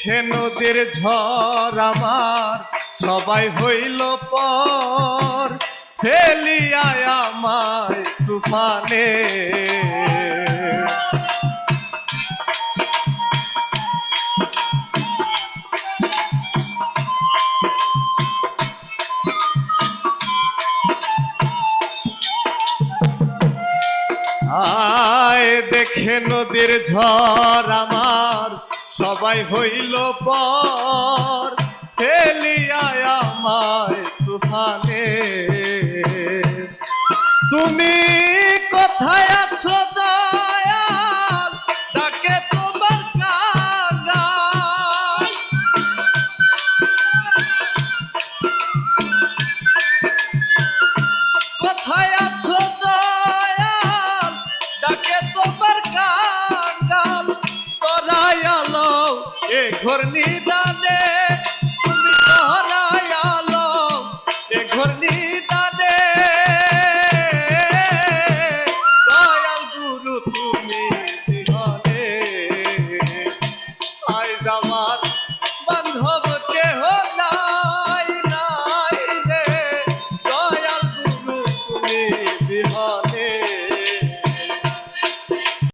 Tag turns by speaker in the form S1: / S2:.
S1: সে নদীর ঝড় আমার সবাই হইল পর, ফেলিয়ায় আমায় তুফানে। আয় দেখে নদীর ঝড় আমার সবাই হইল পর, ফেলিয়ায় আমায় তুফানে। তুমি কোথায় আছো দয়াল, ডাকে তোমার কাঙাল। কোথায় আছো দয়াল, ডাকে তোমার কাঙাল। তোরাই আলো এ ঘোর নিদানে, তুমি তোরাই আলো এ ঘোর নিদানে।